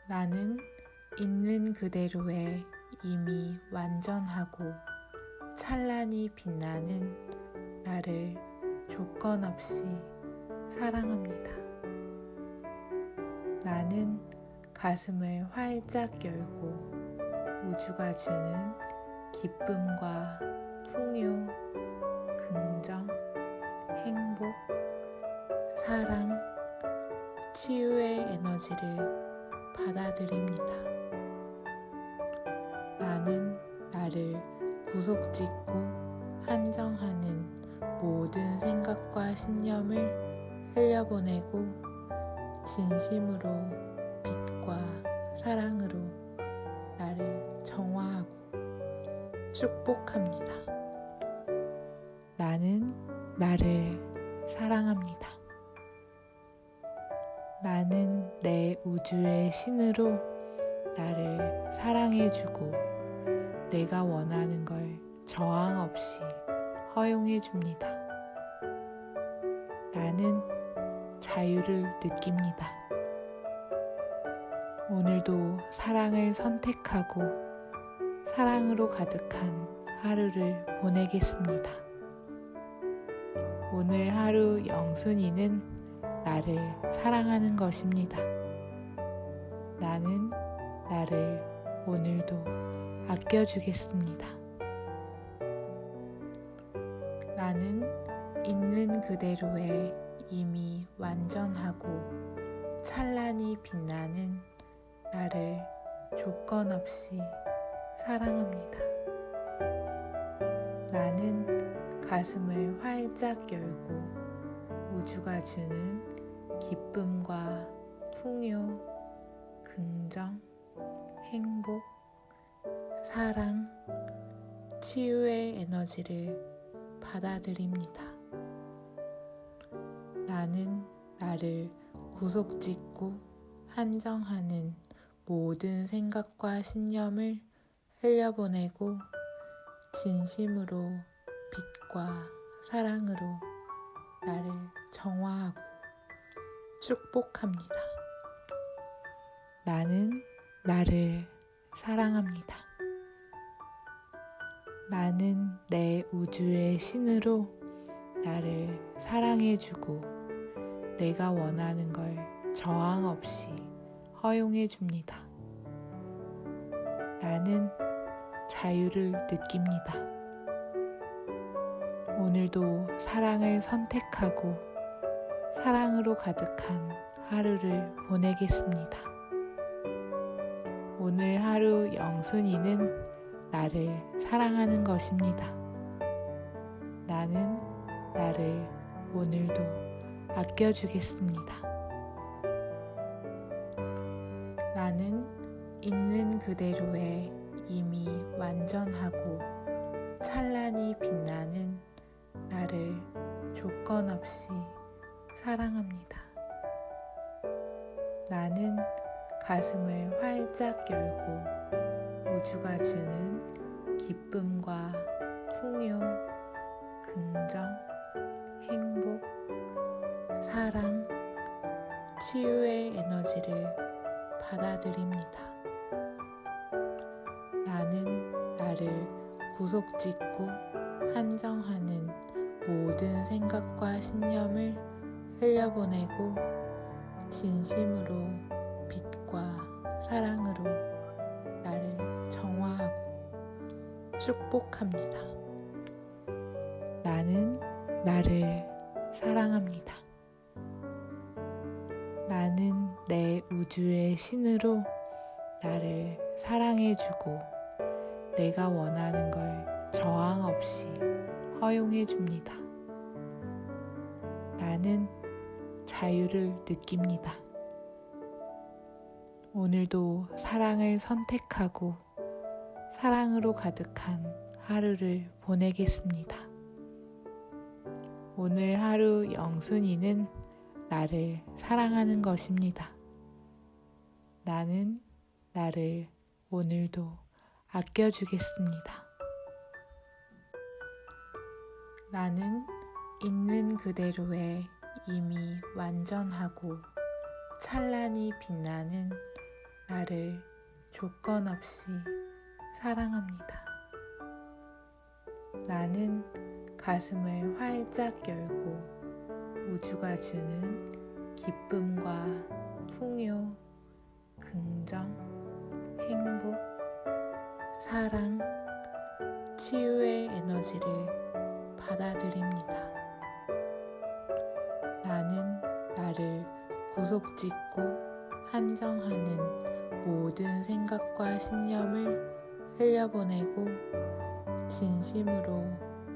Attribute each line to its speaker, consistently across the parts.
Speaker 1: 나는 있는 그대로에 이미 완전하고 찬란히 빛나는 나를 조건 없이 사랑합니다. 나는 가슴을 활짝 열고 우주가 주는 기쁨과 풍요, 긍정, 행복, 사랑, 치유의 에너지를 받아들입니다. 나는 나를 구속짓고 한정하는 모든 생각과 신념을 흘려보내고 진심으로 빛과 사랑으로 나를 정화하고 축복합니다. 나는 나를 사랑합니다. 나는 내 우주의 신으로 나를 사랑해주고 내가 원하는 걸 저항 없이 허용해줍니다. 나는 자유를 느낍니다. 오늘도 사랑을 선택하고 사랑으로 가득한 하루를 보내겠습니다. 오늘 하루 영순이는 나를 사랑하는 것입니다. 나는 나를 오늘도 아껴주겠습니다. 나는 있는 그대로에 이미 완전하고 찬란히 빛나는 나를 조건 없이 사랑합니다. 나는 가슴을 활짝 열고 우주가 주는 기쁨과 풍요, 긍정, 행복, 사랑, 치유의 에너지를 받아들입니다. 나는 나를 구속짓고 한정하는 모든 생각과 신념을 흘려보내고 진심으로 빛과 사랑으로 나를 정화하고 축복합니다. 나는 나를 사랑합니다. 나는 내 우주의 신으로 나를 사랑해주고 내가 원하는 걸 저항 없이 허용해줍니다. 나는 자유를 느낍니다. 오늘도 사랑을 선택하고 사랑으로 가득한 하루를 보내겠습니다. 오늘 하루 영순이는 나를 사랑하는 것입니다. 나는 나를 오늘도 아껴주겠습니다. 나는 있는 그대로에 이미 완전하고 찬란히 빛나는 나를 조건 없이 사랑합니다. 나는 가슴을 활짝 열고 우주가 주는 기쁨과 풍요, 긍정, 행복, 사랑, 치유의 에너지를 받아들입니다. 나는 나를 구속짓고 한정하는 모든 생각과 신념을 흘려보내고 진심으로 빛과 사랑으로 나를 정화하고 축복합니다. 나는 나를 사랑합니다. 나는 내 우주의 신으로 나를 사랑해주고 내가 원하는 걸 저항 없이 허용해줍니다. 나는 자유를 느낍니다. 오늘도 사랑을 선택하고 사랑으로 가득한 하루를 보내겠습니다. 오늘 하루 영순이는 나를 사랑하는 것입니다. 나는 나를 오늘도 아껴주겠습니다. 나는 있는 그대로에 이미 완전하고 찬란히 빛나는 나를 조건 없이 사랑합니다. 나는 가슴을 활짝 열고 우주가 주는 기쁨과 풍요, 긍정, 행복, 사랑, 치유의 에너지를 받아들입니다. 나는 나를 구속짓고 한정하는 모든 생각과 신념을 흘려보내고 진심으로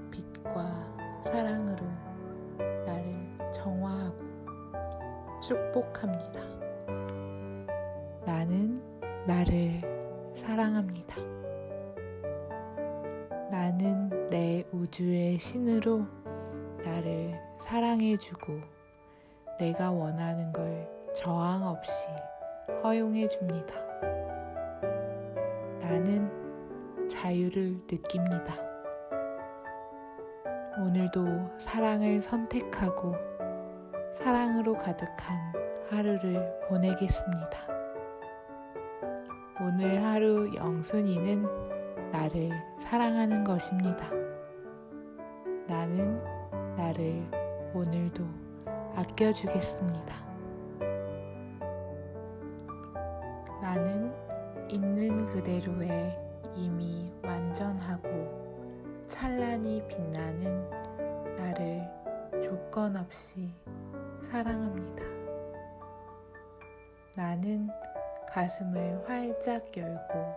Speaker 1: 빛과 사랑으로 나를 정화하고 축복합니다. 나는 나를 사랑합니다. 나는 내 우주의 신으로 나를 사랑해주고 내가 원하는 걸 저항 없이 허용해줍니다. 나는 자유를 느낍니다. 오늘도 사랑을 선택하고 사랑으로 가득한 하루를 보내겠습니다. 오늘 하루 영순이는 나를 사랑하는 것입니다. 나는 나를 오늘도 아껴주겠습니다. 나는 있는 그대로에 이미 완전하고 찬란히 빛나는 나를 조건 없이 사랑합니다. 나는 가슴을 활짝 열고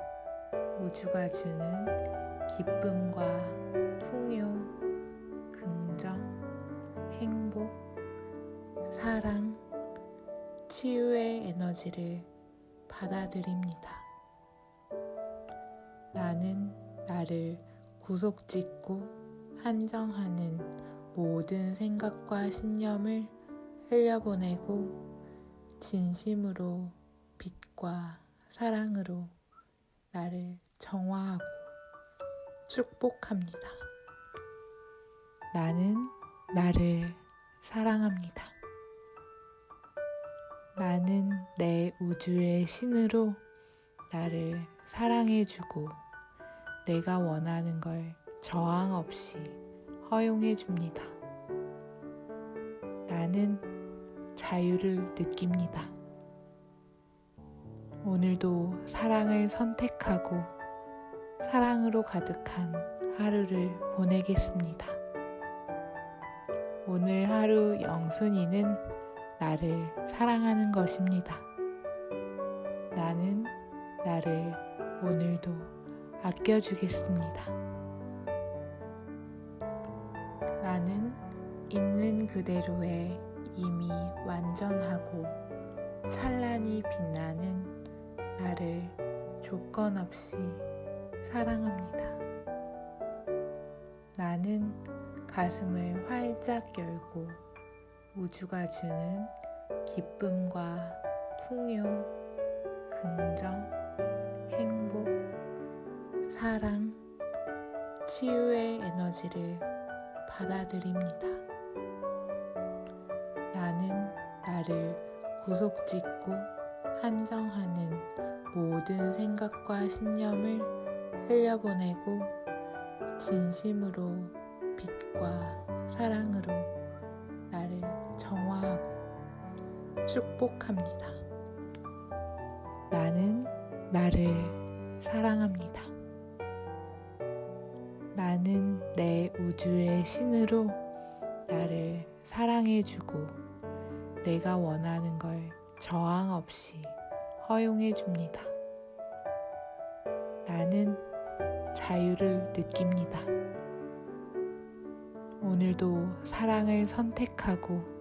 Speaker 1: 우주가 주는 기쁨과 풍요, 긍정, 행복, 사랑, 치유의 에너지를 받아들입니다. 나는 나를 구속짓고 한정하는 모든 생각과 신념을 흘려보내고 진심으로 빛과 사랑으로 나를 정화하고 축복합니다. 나는 나를 사랑합니다. 나는 내 우주의 신으로 나를 사랑해주고 내가 원하는 걸 저항 없이 허용해줍니다. 나는 자유를 느낍니다. 오늘도 사랑을 선택하고 사랑으로 가득한 하루를 보내겠습니다. 오늘 하루 영순이는 나를 사랑하는 것입니다. 나는 나를 오늘도 아껴주겠습니다. 나는 있는 그대로에 이미 완전하고 찬란히 빛나는 나를 조건 없이 사랑합니다. 나는 가슴을 활짝 열고 우주가 주는 기쁨과 풍요, 긍정, 행복, 사랑, 치유의 에너지를 받아들입니다. 나는 나를 구속짓고 한정하는 모든 생각과 신념을 흘려보내고 진심으로 빛과 사랑으로 나를 정화하고 축복합니다. 나는 나를 사랑합니다. 나는 내 우주의 신으로 나를 사랑해주고 내가 원하는 걸 저항 없이 허용해줍니다. 나는 자유를 느낍니다. 오늘도 사랑을 선택하고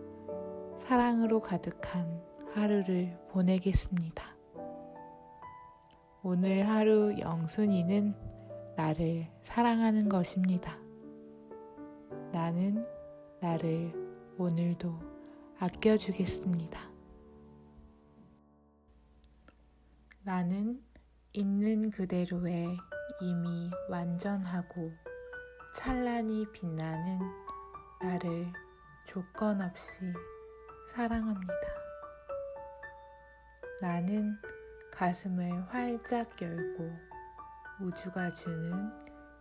Speaker 1: 사랑으로 가득한 하루를 보내겠습니다. 오늘 하루 영순이는 나를 사랑하는 것입니다. 나는 나를 오늘도 아껴주겠습니다. 나는 있는 그대로에 이미 완전하고 찬란히 빛나는 나를 조건 없이 사랑합니다. 나는 가슴을 활짝 열고 우주가 주는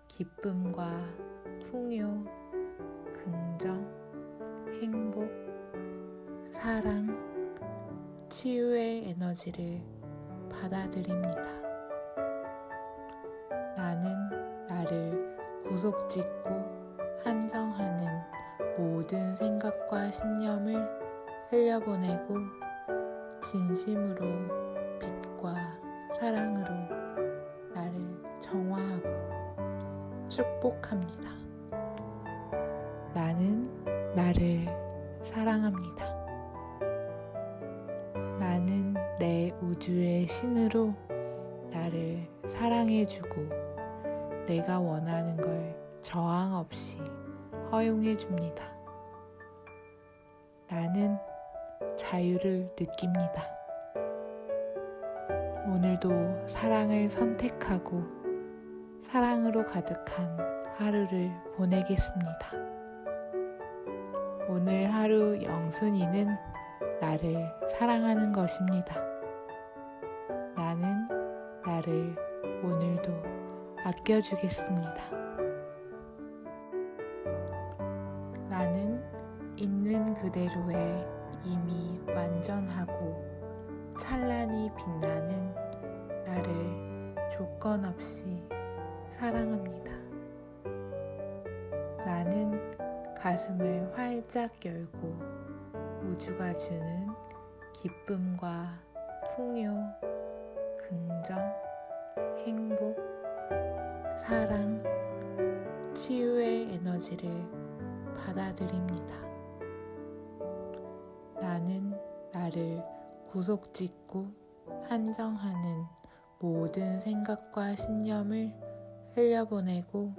Speaker 1: 기쁨과 풍요, 긍정, 행복, 사랑, 치유의 에너지를 받아들입니다. 나는 나를 구속짓고 한정하는 모든 생각과 신념을 흘려보내고 진심으로 빛과 사랑으로 나를 정화하고 축복합니다. 나는 나를 사랑합니다. 나는 내 우주의 신으로 나를 사랑해주고 내가 원하는 걸 저항 없이 허용해줍니다. 나는 자유를 느낍니다. 오늘도 사랑을 선택하고 사랑으로 가득한 하루를 보내겠습니다. 오늘 하루 영순이는 나를 사랑하는 것입니다. 나는 나를 오늘도 아껴주겠습니다. 나는 있는 그대로에 이미 완전하고 찬란히 빛나는 나를 조건 없이 사랑합니다. 나는 가슴을 활짝 열고 우주가 주는 기쁨과 풍요, 긍정, 행복, 사랑, 치유의 에너지를 받아들입니다. 나는 나를 구속짓고 한정하는 모든 생각과 신념을 흘려보내고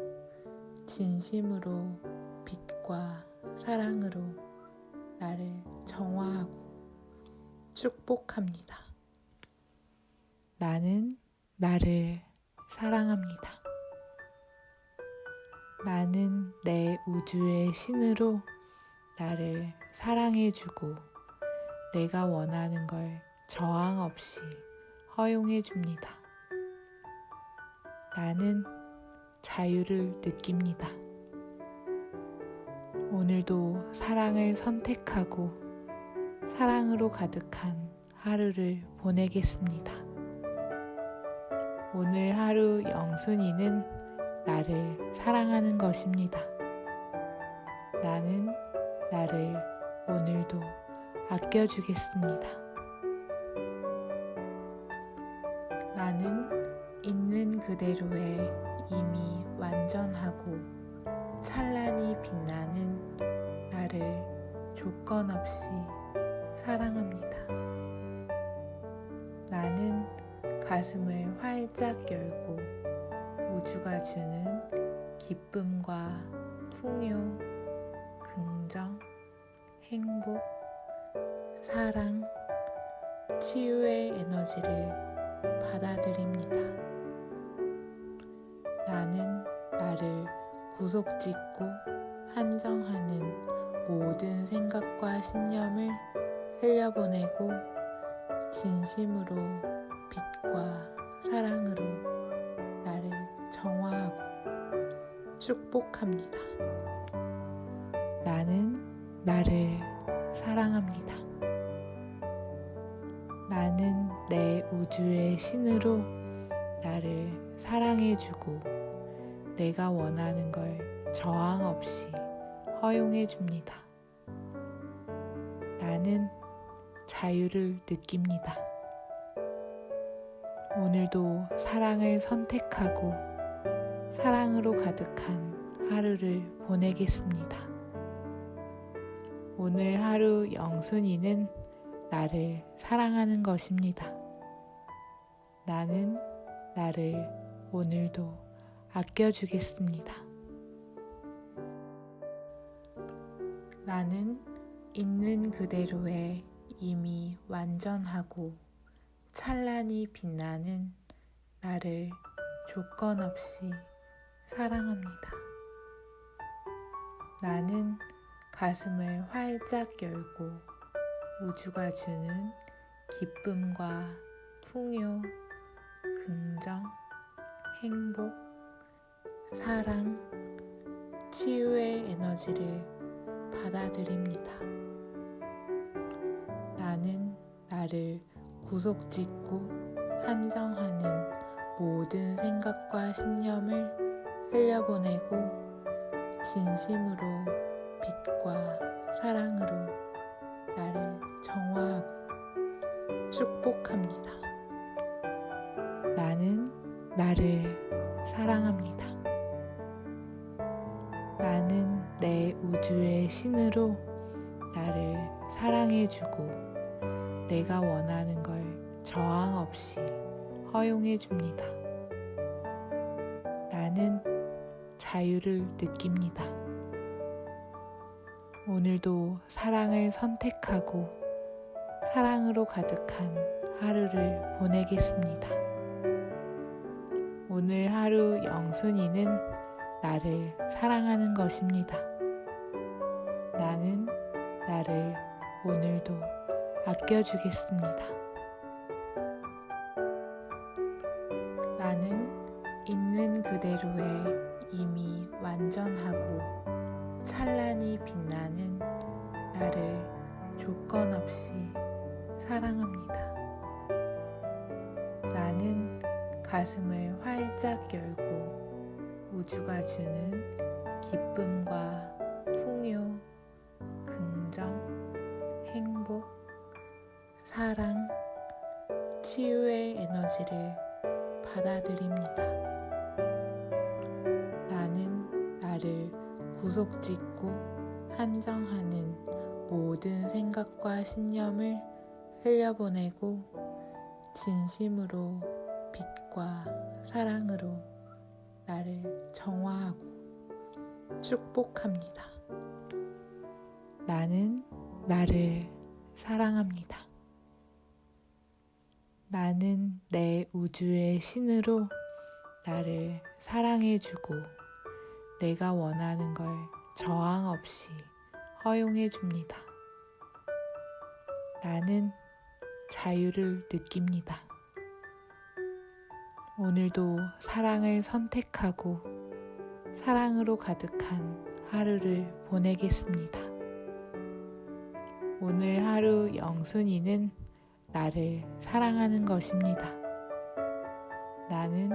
Speaker 1: 진심으로 빛과 사랑으로 나를 정화하고 축복합니다. 나는 나를 사랑합니다. 나는 내 우주의 신으로 나를 사랑해주고 내가 원하는 걸 저항 없이 허용해줍니다. 나는 자유를 느낍니다. 오늘도 사랑을 선택하고 사랑으로 가득한 하루를 보내겠습니다. 오늘 하루 영순이는 나를 사랑하는 것입니다. 나는 나를 오늘도 아껴주겠습니다. 나는 있는 그대로에 이미 완전하고 찬란히 빛나는 나를 조건 없이 사랑합니다. 나는 가슴을 활짝 열고 우주가 주는 기쁨과 풍요, 긍정, 행복, 사랑, 치유의 에너지를 받아들입니다. 나는 나를 구속짓고 한정하는 모든 생각과 신념을 흘려보내고 진심으로 빛과 사랑으로 나를 정화하고 축복합니다. 나는 나를 사랑합니다. 나는 내 우주의 신으로 나를 사랑해주고 내가 원하는 걸 저항 없이 허용해줍니다. 나는 자유를 느낍니다. 오늘도 사랑을 선택하고 사랑으로 가득한 하루를 보내겠습니다. 오늘 하루 영순이는 나를 사랑하는 것입니다. 나는 나를 오늘도 아껴주겠습니다. 나는 있는 그대로에 이미 완전하고 찬란히 빛나는 나를 조건 없이 사랑합니다. 나는 가슴을 활짝 열고 우주가 주는 기쁨과 풍요, 긍정, 행복, 사랑, 치유의 에너지를 받아들입니다. 나는 나를 구속짓고 한정하는 모든 생각과 신념을 흘려보내고 진심으로 빛과 사랑으로 나를 정화하고 축복합니다. 나는 나를 사랑합니다. 나는 내 우주의 신으로 나를 사랑해주고 내가 원하는 걸 저항 없이 허용해줍니다. 나는 자유를 느낍니다. 오늘도 사랑을 선택하고 사랑으로 가득한 하루를 보내겠습니다. 오늘 하루 영순이는 나를 사랑하는 것입니다. 나는 나를 오늘도 아껴주겠습니다. 나는 있는 그대로에 이미 완전하고 찬란히 빛나는 나를 조건 없이 사랑합니다. 나는 가슴을 활짝 열고 우주가 주는 기쁨과 풍요, 긍정, 행복, 사랑, 치유의 에너지를 받아들입니다. 나는 나를 구속짓고 한정하는 모든 생각과 신념을 흘려보내고 진심으로 빛과 사랑으로 나를 정화하고 축복합니다. 나는 나를 사랑합니다. 나는 내 우주의 신으로 나를 사랑해주고 내가 원하는 걸 저항 없이 허용해줍니다. 나는 자유를 느낍니다. 오늘도 사랑을 선택하고 사랑으로 가득한 하루를 보내겠습니다. 오늘 하루 영순이는 나를 사랑하는 것입니다. 나는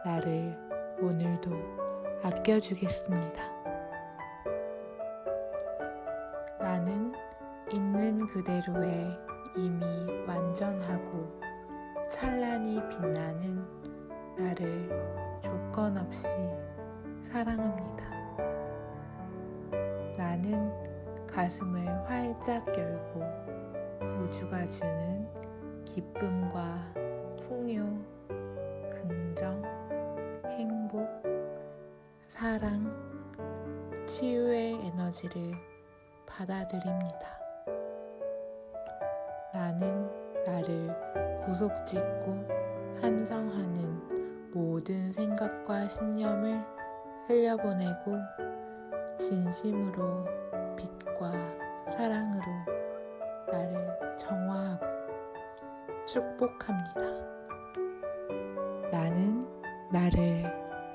Speaker 1: 나를 오늘도 아껴주겠습니다. 나는 있는 그대로에 이미 완전하고 찬란히 빛나는 나를 조건 없이 사랑합니다. 나는 가슴을 활짝 열고 우주가 주는 기쁨과 풍요, 긍정, 행복, 사랑, 치유의 에너지를 받아들입니다. 나는 나를 구속짓고 한정하는 모든 생각과 신념을 흘려보내고 진심으로 빛과 사랑으로 나를 정화하고 축복합니다. 나는 나를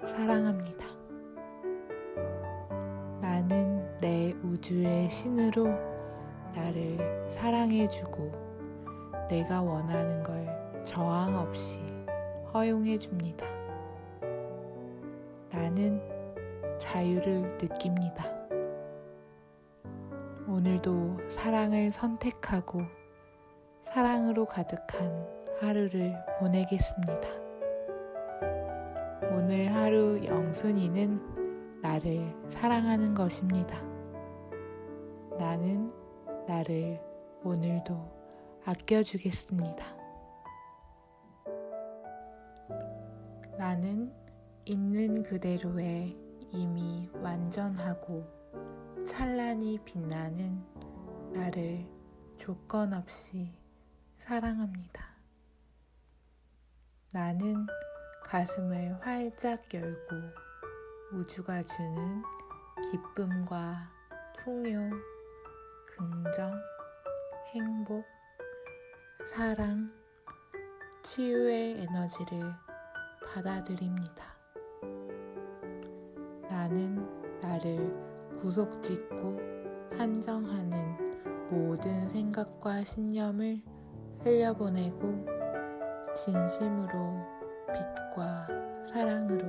Speaker 1: 사랑합니다. 나는 내 우주의 신으로 나를 사랑해주고 내가 원하는 걸 저항 없이 허용해줍니다. 나는 자유를 느낍니다. 오늘도 사랑을 선택하고 사랑으로 가득한 하루를 보내겠습니다. 오늘 하루 영순이는 나를 사랑하는 것입니다. 나는 나를 오늘도 아껴주겠습니다. 나는 있는 그대로에 이미 완전하고 찬란히 빛나는 나를 조건 없이 사랑합니다. 나는 가슴을 활짝 열고 우주가 주는 기쁨과 풍요, 긍정, 행복, 사랑, 치유의 에너지를 받아들입니다. 나는 나를 구속짓고 한정하는 모든 생각과 신념을 흘려보내고 진심으로 빛과 사랑으로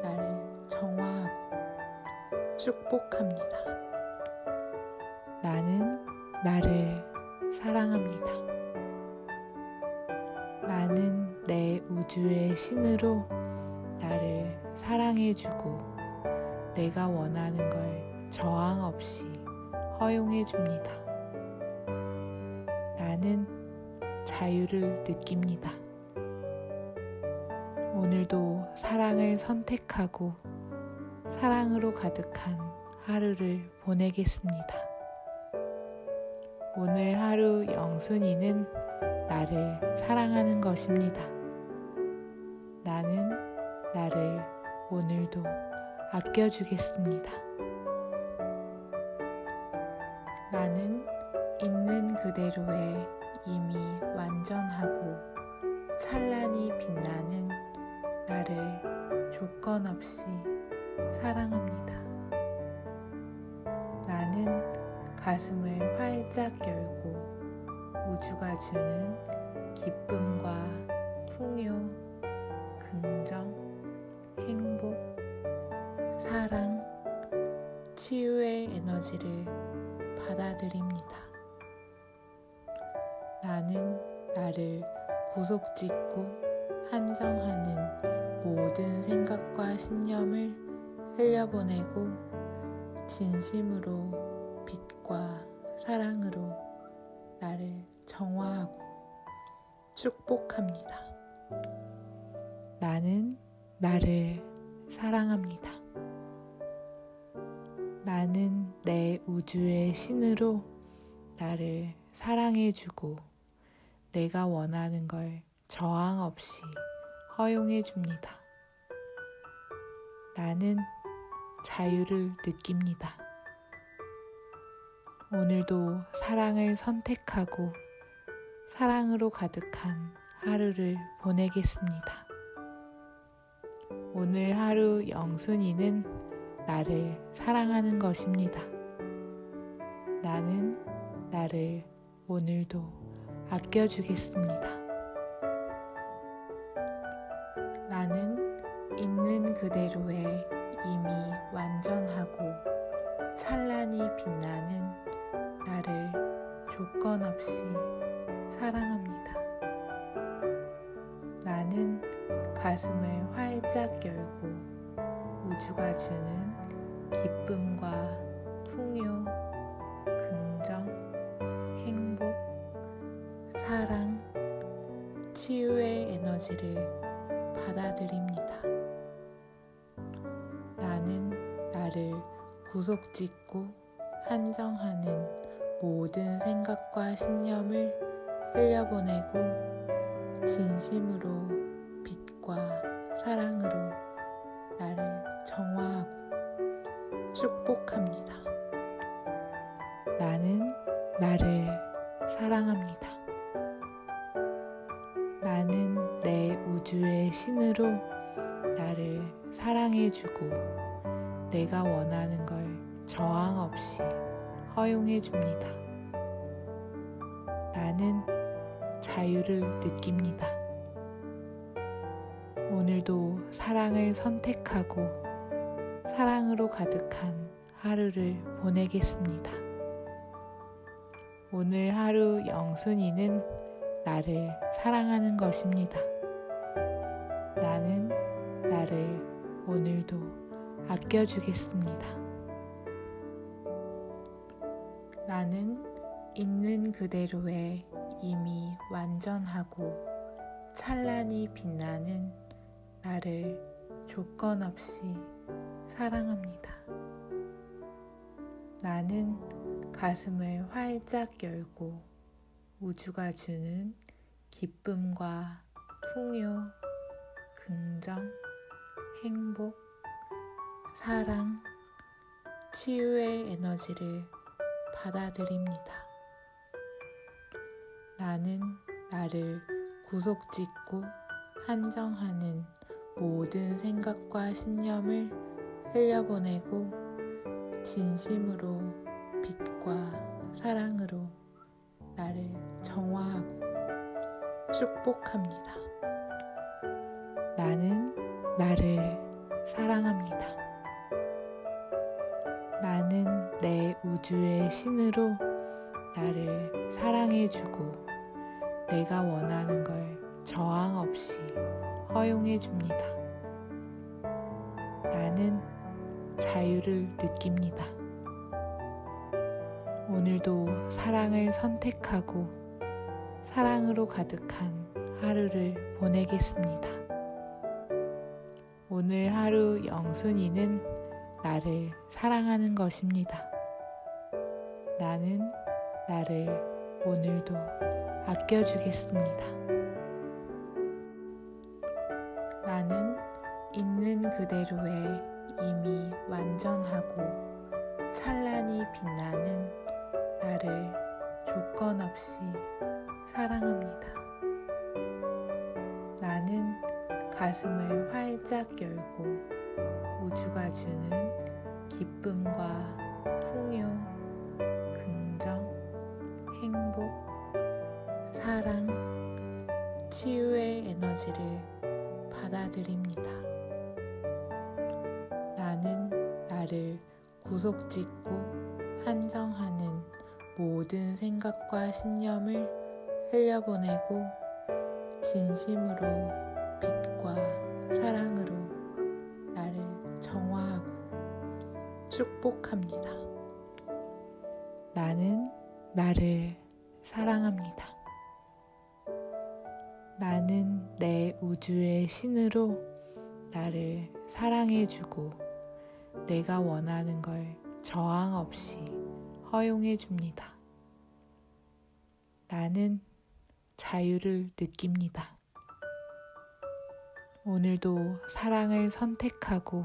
Speaker 1: 나를 정화하고 축복합니다. 나는 나를 사랑합니다. 나는 내 우주의 신으로 나를 사랑해주고 내가 원하는 걸 저항 없이 허용해줍니다. 나는 자유를 느낍니다. 오늘도 사랑을 선택하고 사랑으로 가득한 하루를 보내겠습니다. 오늘 하루 영순이는 나를 사랑하는 것입니다. 나는 나를 오늘도 아껴주겠습니다. 나는 있는 그대로에 이미 완전하고 찬란히 빛나는 나를 조건 없이 사랑합니다. 나는 가슴을 활짝 열고 우주가 주는 기쁨과 풍요, 긍정, 행복, 사랑, 치유의 에너지를 받아들입니다. 나는 나를 구속짓고 한정하는 모든 생각과 신념을 흘려보내고 진심으로 빛과 사랑으로 나를 정화하고 축복합니다. 나는 나를 사랑합니다. 나는 내 우주의 신으로 나를 사랑해주고 내가 원하는 걸 저항 없이 허용해줍니다. 나는 자유를 느낍니다. 오늘도 사랑을 선택하고 사랑으로 가득한 하루를 보내겠습니다. 오늘 하루 영순이는 나를 사랑하는 것입니다. 나는 나를 오늘도 아껴주겠습니다. 나는 있는 그대로에 이미 완전하고 찬란히 빛나는 나를 조건 없이 사랑합니다. 나는 가슴을 활짝 열고 우주가 주는 기쁨과 풍요, 긍정, 행복, 사랑, 치유의 에너지를 받아들입니다. 나는 나를 구속짓고 한정하는 모든 생각과 신념을 흘려보내고 진심으로 빛과 사랑으로 나를 정화하고 축복합니다. 나는 나를 사랑합니다. 나는 내 우주의 신으로 나를 사랑해주고 내가 원하는 걸 저항 없이 허용해줍니다. 나는 자유를 느낍니다. 오늘도 사랑을 선택하고 사랑으로 가득한 하루를 보내겠습니다. 오늘 하루 영순이는 나를 사랑하는 것입니다. 나는 나를 오늘도 아껴주겠습니다. 나는 있는 그대로에 이미 완전하고 찬란히 빛나는 나를 조건 없이 사랑합니다. 나는 가슴을 활짝 열고 우주가 주는 기쁨과 풍요, 긍정, 행복, 사랑, 치유의 에너지를 받아들입니다. 나는 나를 구속짓고 한정하는 모든 생각과 신념을 흘려보내고 진심으로 빛과 사랑으로 나를 정화하고 축복합니다. 나는 나를 사랑합니다. 나는 내 우주의 신으로 나를 사랑해주고 내가 원하는 걸 저항 없이 허용해줍니다. 나는 자유를 느낍니다. 오늘도 사랑을 선택하고 사랑으로 가득한 하루를 보내겠습니다. 오늘 하루 영순이는 나를 사랑하는 것입니다. 나는 나를 오늘도 아껴주겠습니다. 나는 있는 그대로에 이미 완전하고 찬란히 빛나는 나를 조건 없이 사랑합니다. 나는 가슴을 활짝 열고 우주가 주는 기쁨과 풍요, 긍정, 행복, 사랑, 치유의 에너지를 받아들입니다. 나는 나를 구속짓고 한정하는 모든 생각과 신념을 흘려보내고 진심으로 빛과 사랑으로 나를 정화하고 축복합니다. 나는 나를 사랑합니다. 나는 내 우주의 신으로 나를 사랑해주고 내가 원하는 걸 저항 없이 허용해줍니다. 나는 자유를 느낍니다. 오늘도 사랑을 선택하고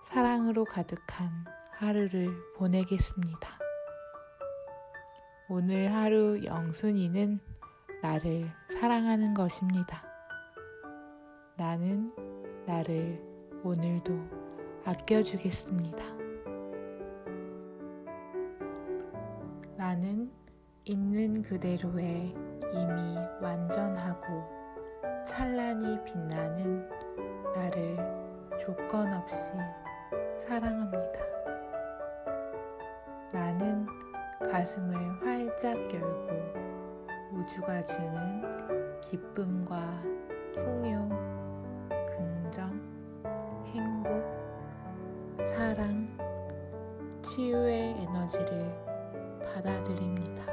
Speaker 1: 사랑으로 가득한 하루를 보내겠습니다. 오늘 하루 영순이는 나를 사랑하는 것입니다. 나는 나를 오늘도 아껴주겠습니다. 나는 있는 그대로에 이미 완전하고 찬란히 빛나는 나를 조건 없이 사랑합니다. 나는 가슴을 활짝 열고 우주가 주는 기쁨과 풍요, 긍정, 행복, 사랑, 치유의 에너지를 받아들입니다.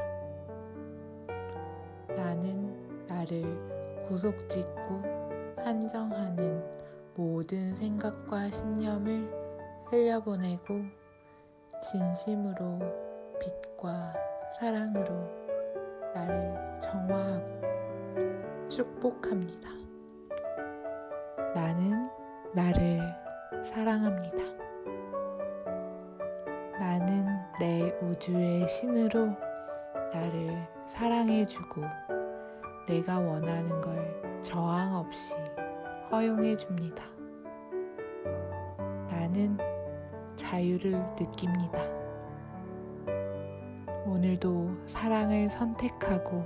Speaker 1: 나는 나를 구속짓고 한정하는 모든 생각과 신념을 흘려보내고 진심으로 빛과 사랑으로 나를 정화하고 축복합니다. 나는 나를 사랑합니다. 나는 내 우주의 신으로 나를 사랑해주고 내가 원하는 걸 저항 없이 허용해줍니다. 나는 자유를 느낍니다. 오늘도 사랑을 선택하고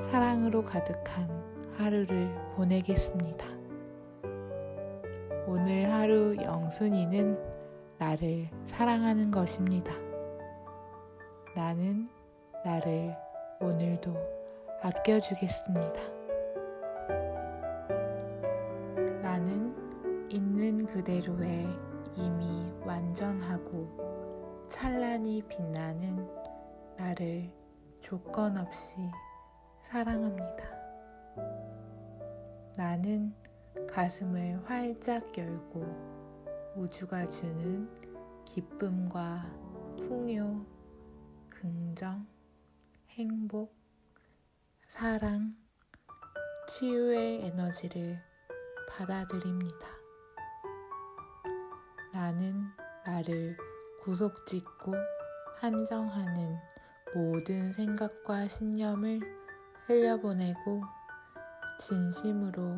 Speaker 1: 사랑으로 가득한 하루를 보내겠습니다. 오늘 하루 영순이는 나를 사랑하는 것입니다. 나는 나를 오늘도 아껴주겠습니다. 나는 있는 그대로에 이미 완전하고 찬란히 빛나는 나를 조건 없이 사랑합니다. 나는 가슴을 활짝 열고 우주가 주는 기쁨과 풍요, 긍정, 행복, 사랑, 치유의 에너지를 받아들입니다. 나는 나를 구속짓고 한정하는 모든 생각과 신념을 흘려보내고 진심으로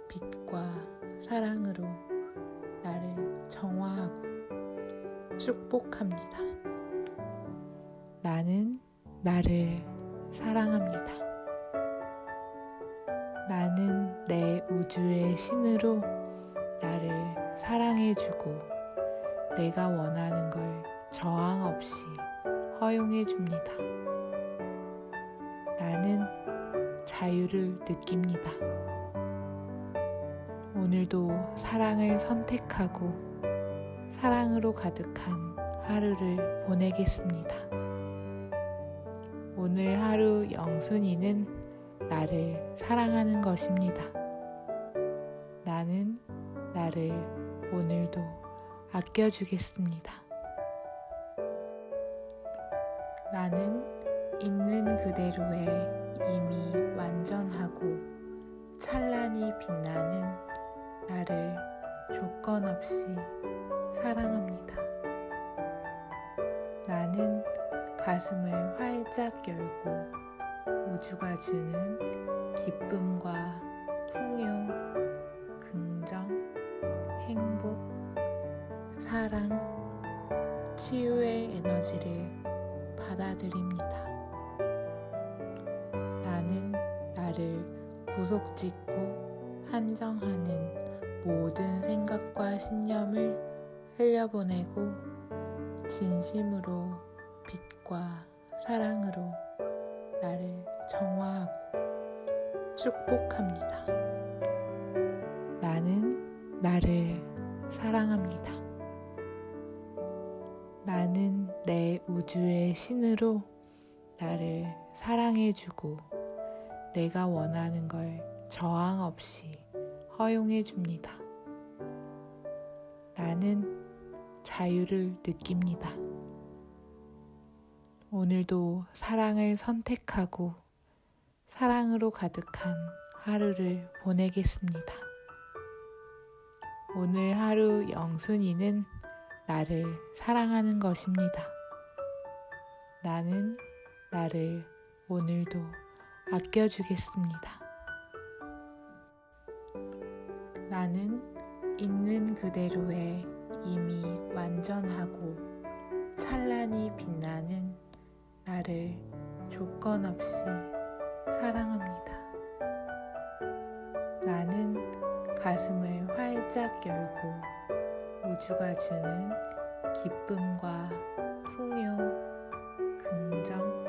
Speaker 1: 빛과 사랑으로 나를 정화하고 축복합니다. 나는 나를 사랑합니다. 나는 내 우주의 신으로 나를 사랑해주고 내가 원하는 걸 저항 없이 허용해줍니다. 나는 자유를 느낍니다. 오늘도 사랑을 선택하고 사랑으로 가득한 하루를 보내겠습니다. 오늘 하루 영순이는 나를 사랑하는 것입니다. 나는 나를 오늘도 아껴주겠습니다. 나는 있는 그대로에 이미 완전하고 찬란히 빛나는 나를 조건 없이 사랑합니다. 나는 가슴을 활짝 열고 우주가 주는 기쁨과 풍요, 긍정, 행복, 사랑, 치유의 에너지를 받아들입니다. 나는 나를 구속짓고 한정하는 모든 생각과 신념을 흘려보내고 진심으로 빛과 사랑으로 나를 정화하고 축복합니다. 나는 나를 사랑합니다. 나는 내 우주의 신으로 나를 사랑해주고 내가 원하는 걸 저항 없이 허용해줍니다. 나는 자유를 느낍니다. 오늘도 사랑을 선택하고 사랑으로 가득한 하루를 보내겠습니다. 오늘 하루 영순이는 나를 사랑하는 것입니다. 나는 나를 오늘도 아껴주겠습니다. 나는 있는 그대로에 이미 완전하고 찬란히 빛나는 나를 조건 없이 사랑합니다. 나는 가슴을 활짝 열고 우주가 주는 기쁨과 풍요, 긍정,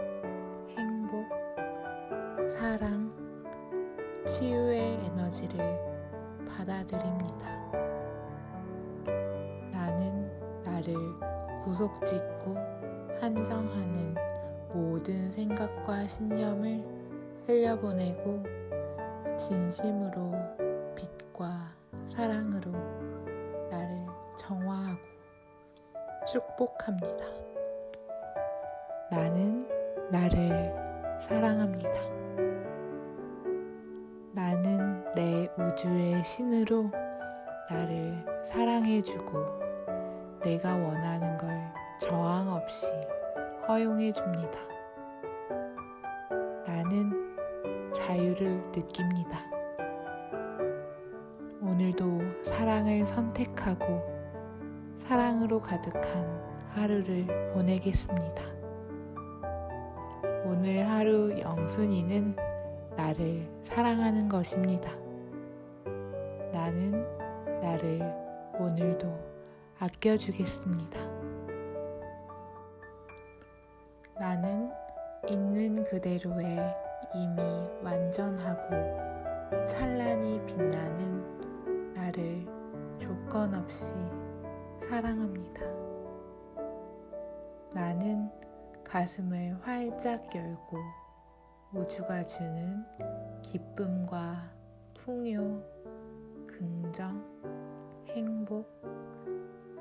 Speaker 1: 행복, 사랑, 치유의 에너지를 받아들입니다. 나는 나를 구속짓고 한정하는 모든 생각과 신념을 흘려보내고 진심으로 빛과 사랑으로 나를 정화하고 축복합니다. 나는 나를 사랑합니다. 나는 내 우주의 신으로 나를 사랑해주고 내가 원하는 걸 저항 없이 허용해줍니다. 나는 자유를 느낍니다. 오늘도 사랑을 선택하고 사랑으로 가득한 하루를 보내겠습니다. 오늘 하루 영순이는 나를 사랑하는 것입니다. 나는 나를 오늘도 아껴주겠습니다. 나는 있는 그대로에 이미 완전하고 찬란히 빛나는 나를 조건 없이 사랑합니다. 나는 가슴을 활짝 열고 우주가 주는 기쁨과 풍요, 긍정, 행복,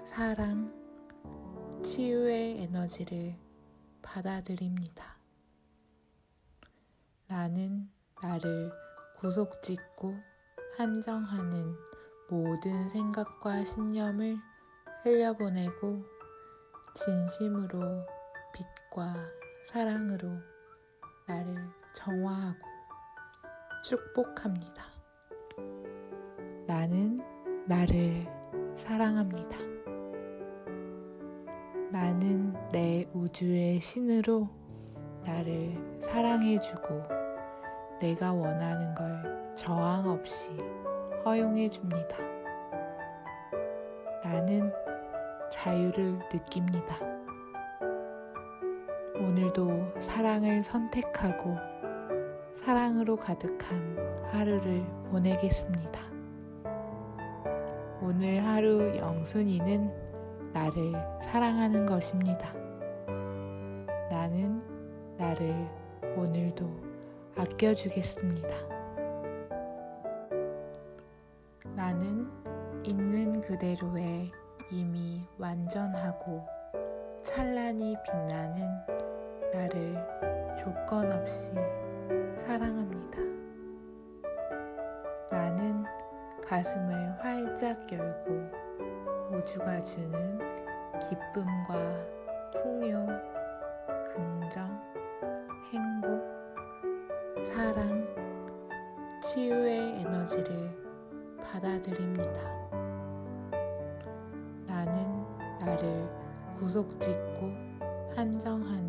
Speaker 1: 사랑, 치유의 에너지를 받아들입니다. 나는 나를 구속짓고 한정하는 모든 생각과 신념을 흘려보내고 진심으로 빛과 사랑으로 나를 정화하고 축복합니다. 나는 나를 사랑합니다. 나는 내 우주의 신으로 나를 사랑해주고 내가 원하는 걸 저항 없이 허용해줍니다. 나는 자유를 느낍니다. 오늘도 사랑을 선택하고 사랑으로 가득한 하루를 보내겠습니다. 오늘 하루 영순이는 나를 사랑하는 것입니다. 나는 나를 오늘도 아껴주겠습니다. 나는 있는 그대로에 이미 완전하고 찬란히 빛나는 나를 조건 없이 사랑합니다. 나는 가슴을 활짝 열고 우주가 주는 기쁨과 풍요, 긍정, 행복, 사랑, 치유의 에너지를 받아들입니다. 나는 나를 구속짓고 한정하는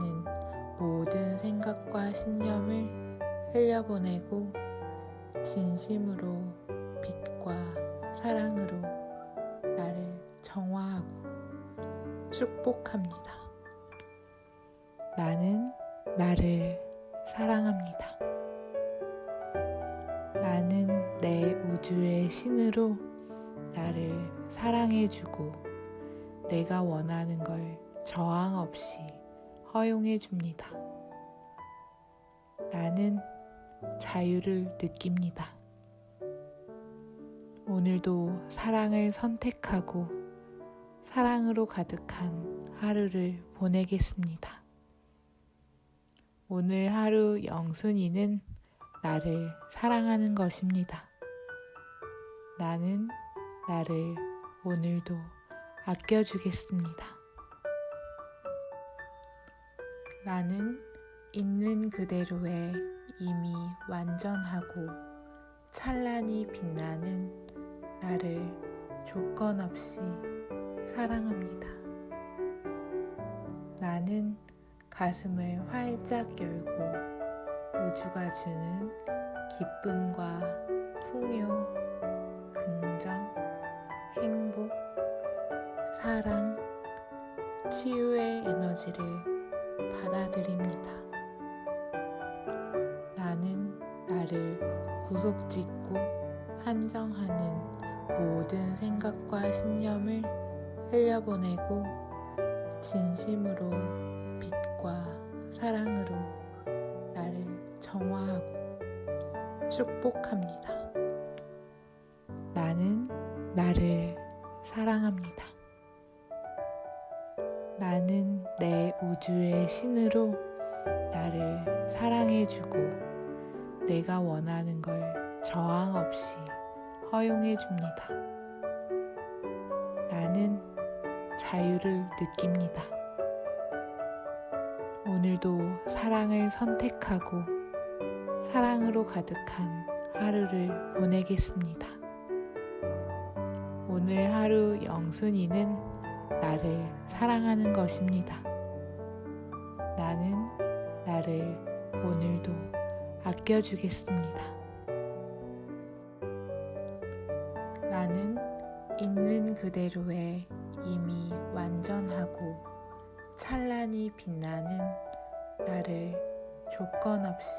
Speaker 1: 모든 생각과 신념을 흘려보내고 진심으로 빛과 사랑으로 나를 정화하고 축복합니다. 나는 나를 사랑합니다. 나는 내 우주의 신으로 나를 사랑해주고 내가 원하는 걸 저항 없이 허용해줍니다. 나는 자유를 느낍니다. 오늘도 사랑을 선택하고 사랑으로 가득한 하루를 보내겠습니다. 오늘 하루 영순이는 나를 사랑하는 것입니다. 나는 나를 오늘도 아껴주겠습니다. 나는 있는 그대로에 이미 완전하고 찬란히 빛나는 나를 조건 없이 사랑합니다. 나는 가슴을 활짝 열고 우주가 주는 기쁨과 풍요, 긍정, 행복, 사랑, 치유의 에너지를 받아들입니다. 나는 나를 구속짓고 한정하는 모든 생각과 신념을 흘려보내고 진심으로 빛과 사랑으로 나를 정화하고 축복합니다. 나는 나를 사랑합니다. 나는 내 우주의 신으로 나를 사랑해주고 내가 원하는 걸 저항 없이 허용해줍니다. 나는 자유를 느낍니다. 오늘도 사랑을 선택하고 사랑으로 가득한 하루를 보내겠습니다. 오늘 하루 영순이는 나를 사랑하는 것입니다. 나는 나를 오늘도 아껴주겠습니다. 나는 있는 그대로에 이미 완전하고 찬란히 빛나는 나를 조건 없이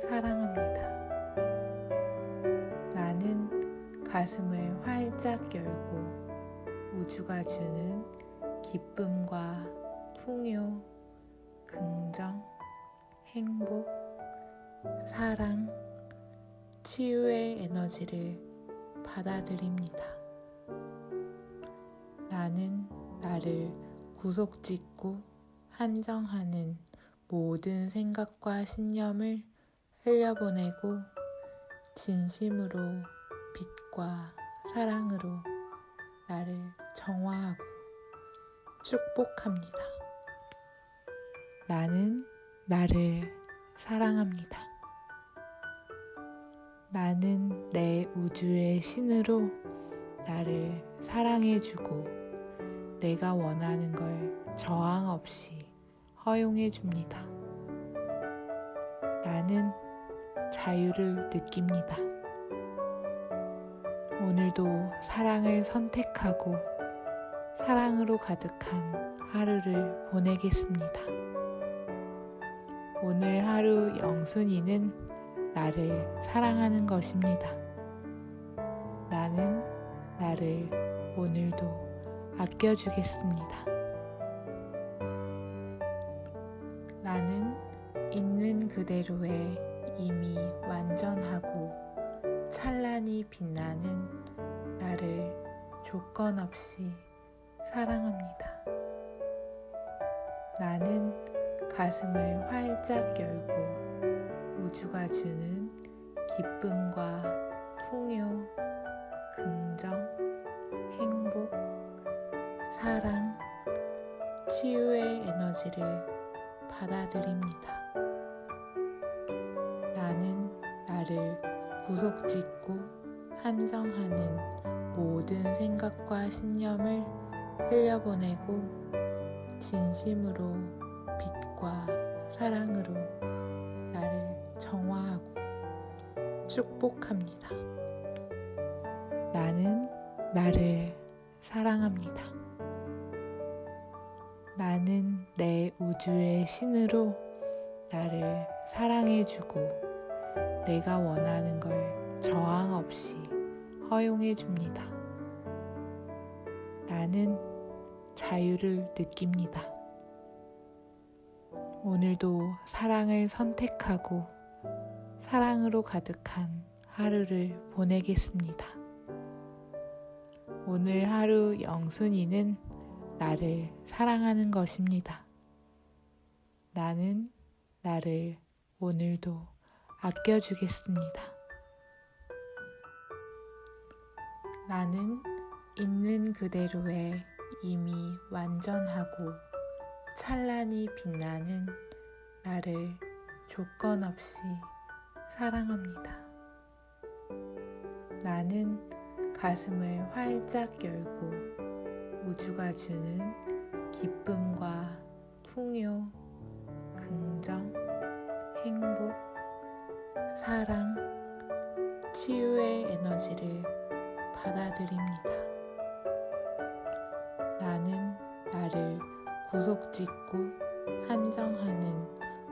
Speaker 1: 사랑합니다. 나는 가슴을 활짝 열고 우주가 주는 기쁨과 풍요, 긍정, 행복, 사랑, 치유의 에너지를 받아들입니다. 나는 나를 구속짓고 한정하는 모든 생각과 신념을 흘려보내고 진심으로 빛과 사랑으로 나를 정화하고 축복합니다. 나는 나를 사랑합니다. 나는 내 우주의 신으로 나를 사랑해주고 내가 원하는 걸 저항 없이 허용해줍니다. 나는 자유를 느낍니다. 오늘도 사랑을 선택하고 사랑으로 가득한 하루를 보내겠습니다. 오늘 하루 영순이는 나를 사랑하는 것입니다. 나는 나를 오늘도 아껴주겠습니다. 나는 있는 그대로에 이미 완전하고 찬란히 빛나는 나를 조건 없이 사랑합니다. 나는 가슴을 활짝 열고 우주가 주는 기쁨과 풍요, 긍정, 행복, 사랑, 치유의 에너지를 받아들입니다. 나는 나를 구속짓고 한정하는 모든 생각과 신념을 흘려보내고 진심으로 빛과 사랑으로 나를 정화하고 축복합니다. 나는 나를 사랑합니다. 나는 내 우주의 신으로 나를 사랑해주고 내가 원하는 걸 저항 없이 허용해줍니다. 나는 자유를 느낍니다. 오늘도 사랑을 선택하고 사랑으로 가득한 하루를 보내겠습니다. 오늘 하루 영순이는 나를 사랑하는 것입니다. 나는 나를 오늘도 아껴주겠습니다. 나는 있는 그대로에 이미 완전하고 찬란히 빛나는 나를 조건 없이 사랑합니다. 나는 가슴을 활짝 열고 우주가 주는 기쁨과 풍요, 긍정, 행복, 사랑, 치유의 에너지를 받아들입니다. 나는 나를 구속짓고 한정하는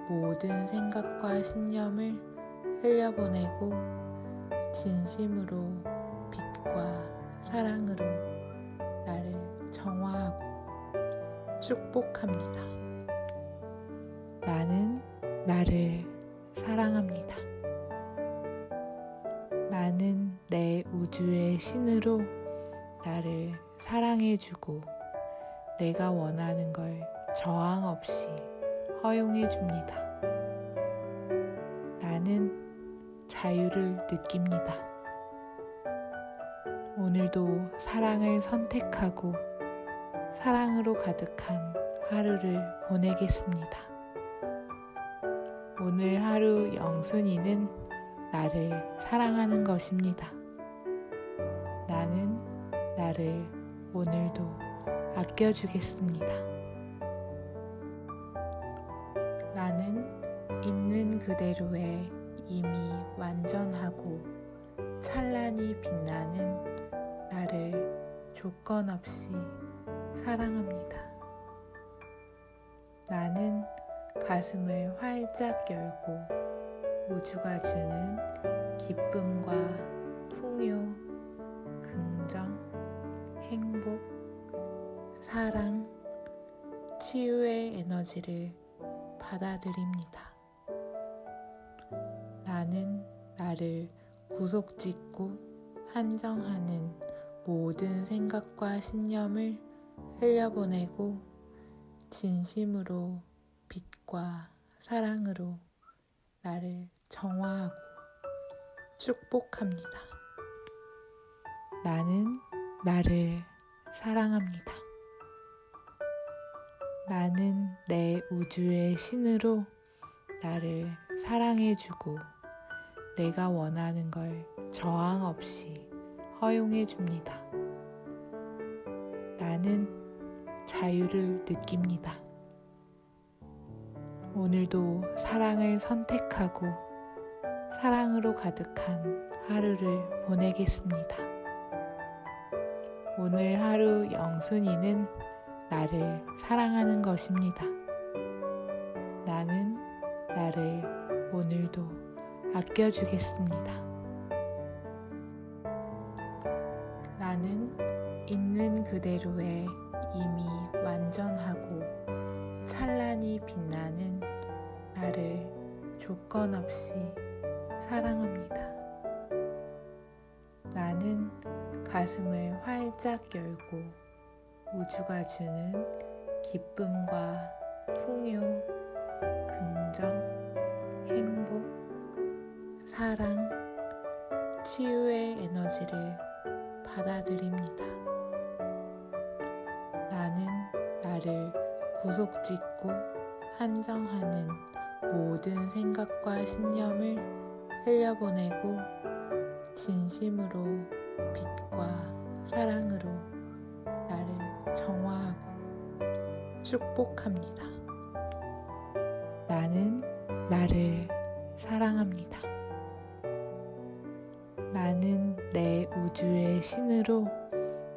Speaker 1: 모든 생각과 신념을 흘려보내고 진심으로 빛과 사랑으로 나를 정화하고 축복합니다. 나는 나를 사랑합니다. 나는 내 우주의 신으로 나를 사랑해주고 내가 원하는 걸 저항 없이 허용해줍니다. 나는 자유를 느낍니다. 오늘도 사랑을 선택하고 사랑으로 가득한 하루를 보내겠습니다. 오늘 하루 영순이는 나를 사랑하는 것입니다. 나는 나를 오늘도 아껴주겠습니다. 나는 있는 그대로에 이미 완전하고 찬란히 빛나는 나를 조건 없이 사랑합니다. 나는 가슴을 활짝 열고 우주가 주는 기쁨과 풍요, 긍정, 행복, 사랑, 치유의 에너지를 받아들입니다. 나는 나를 구속짓고 한정하는 모든 생각과 신념을 흘려보내고 진심으로 빛과 사랑으로 나를 정화하고 축복합니다. 나는 나를 사랑합니다. 나는 내 우주의 신으로 나를 사랑해주고 내가 원하는 걸 저항 없이 허용해 줍니다. 나는 자유를 느낍니다. 오늘도 사랑을 선택하고 사랑으로 가득한 하루를 보내겠습니다. 오늘 하루 영순이는 나를 사랑하는 것입니다. 나는 나를 오늘도 아껴주겠습니다. 나는 있는 그대로에 이미 완전하고 찬란히 빛나는 나를 조건 없이 사랑합니다. 나는 가슴을 활짝 열고 우주가 주는 기쁨과 풍요, 긍정, 행복, 사랑, 치유의 에너지를 받아들입니다. 나는 나를 구속짓고 한정하는 모든 생각과 신념을 흘려보내고 진심으로 빛과 사랑으로 나를 정화하고 축복합니다. 나는 나를 사랑합니다. 나는 내 우주의 신으로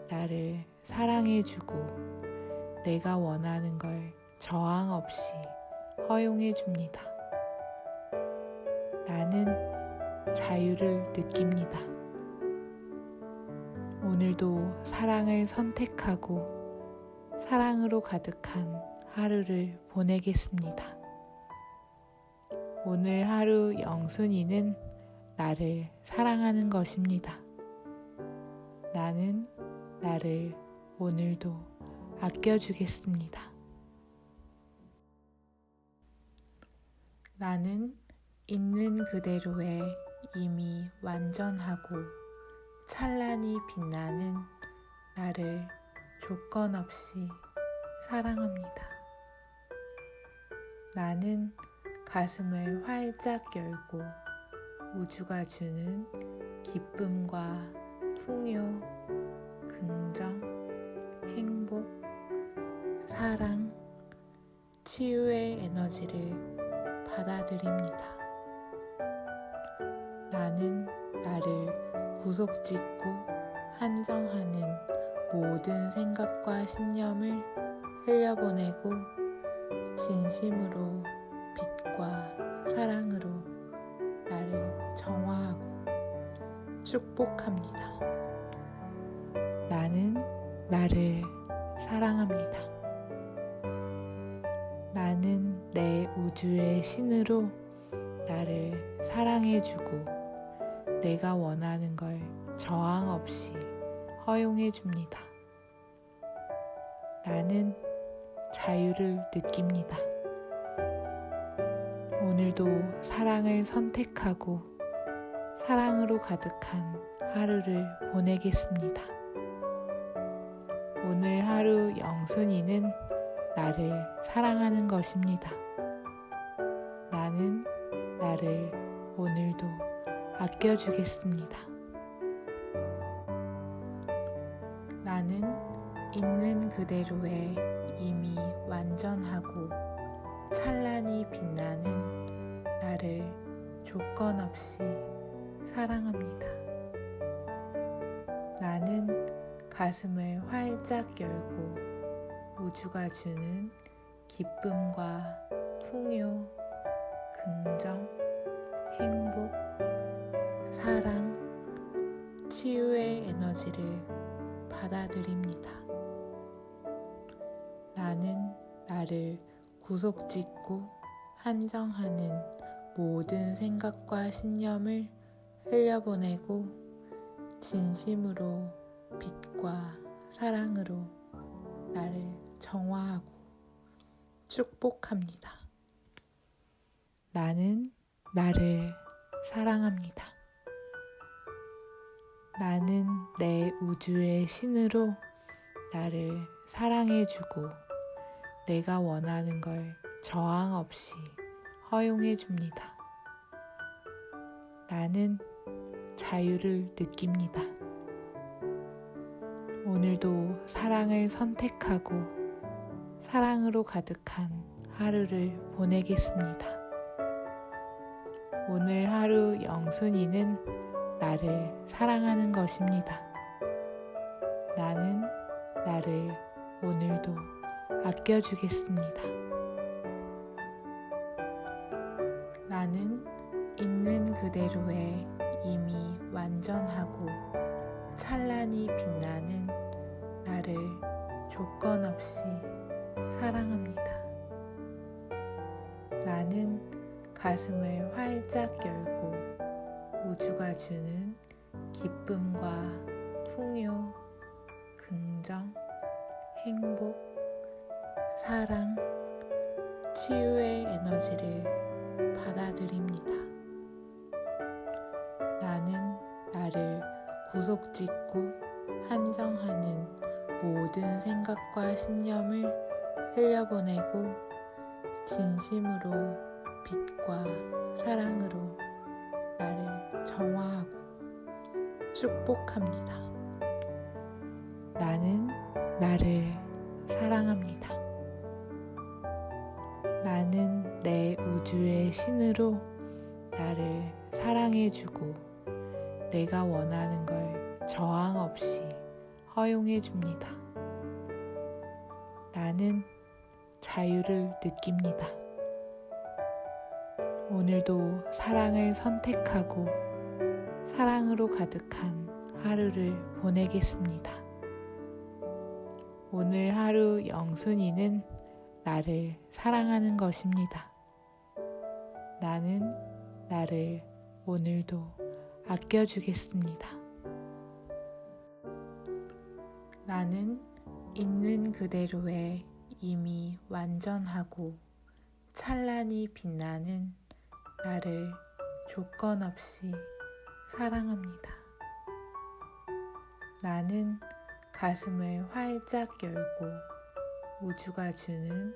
Speaker 1: 나를 사랑해주고 내가 원하는 걸 저항 없이 허용해 줍니다. 나는 자유를 느낍니다. 오늘도 사랑을 선택하고 사랑으로 가득한 하루를 보내겠습니다. 오늘 하루 영순이는 나를 사랑하는 것입니다. 나는 나를 오늘도 아껴주겠습니다. 나는 있는 그대로에 이미 완전하고 찬란히 빛나는 나를 조건 없이 사랑합니다. 나는 가슴을 활짝 열고 우주가 주는 기쁨과 풍요, 긍정, 행복, 사랑, 치유의 에너지를 받아들입니다. 나는 나를 구속짓고 한정하는 모든 생각과 신념을 흘려보내고 진심으로 빛과 사랑으로 나를 정화하고 축복합니다. 나는 나를 사랑합니다. 나는 내 우주의 신으로 나를 사랑해주고 내가 원하는 걸 저항 없이 허용해 줍니다. 나는 자유를 느낍니다. 오늘도 사랑을 선택하고 사랑으로 가득한 하루를 보내겠습니다. 오늘 하루 영순이는 나를 사랑하는 것입니다. 나는 나를 오늘도 아껴주겠습니다. 나는 있는 그대로에 이미 완전하고 찬란히 빛나는 나를 조건 없이 사랑합니다. 나는 가슴을 활짝 열고 우주가 주는 기쁨과 풍요, 긍정, 행복, 사랑, 치유의 에너지를 받아들입니다. 나는 나를 구속짓고 한정하는 모든 생각과 신념을 흘려보내고 진심으로 빛과 사랑으로 나를 정화하고 축복합니다. 나는 나를 사랑합니다. 나는 내 우주의 신으로 나를 사랑해주고 내가 원하는 걸 저항 없이 허용해 줍니다. 나는 자유를 느낍니다. 오늘도 사랑을 선택하고 사랑으로 가득한 하루를 보내겠습니다. 오늘 하루 영순이는 나를 사랑하는 것입니다. 나는 나를 오늘도 아껴주겠습니다. 나는 있는 그대로에 이미 완전하고 찬란히 빛나는 나를 조건 없이 사랑합니다. 나는 가슴을 활짝 열고 우주가 주는 기쁨과 풍요, 긍정, 행복, 사랑, 치유의 에너지를 받아들입니다. 나는 나를 구속짓고 한정하는 모든 생각과 신념을 흘려보내고 진심으로 빛과 사랑으로 나를 정화하고 축복합니다. 나는 나를 사랑합니다. 나는 내 우주의 신으로 나를 사랑해주고 내가 원하는 걸 저항 없이 허용해줍니다. 나는 자유를 느낍니다. 오늘도 사랑을 선택하고 사랑으로 가득한 하루를 보내겠습니다. 오늘 하루 영순이는 나를 사랑하는 것입니다. 나는 나를 오늘도 아껴주겠습니다. 나는 있는 그대로에 이미 완전하고 찬란히 빛나는 나를 조건 없이 사랑합니다. 나는 가슴을 활짝 열고 우주가 주는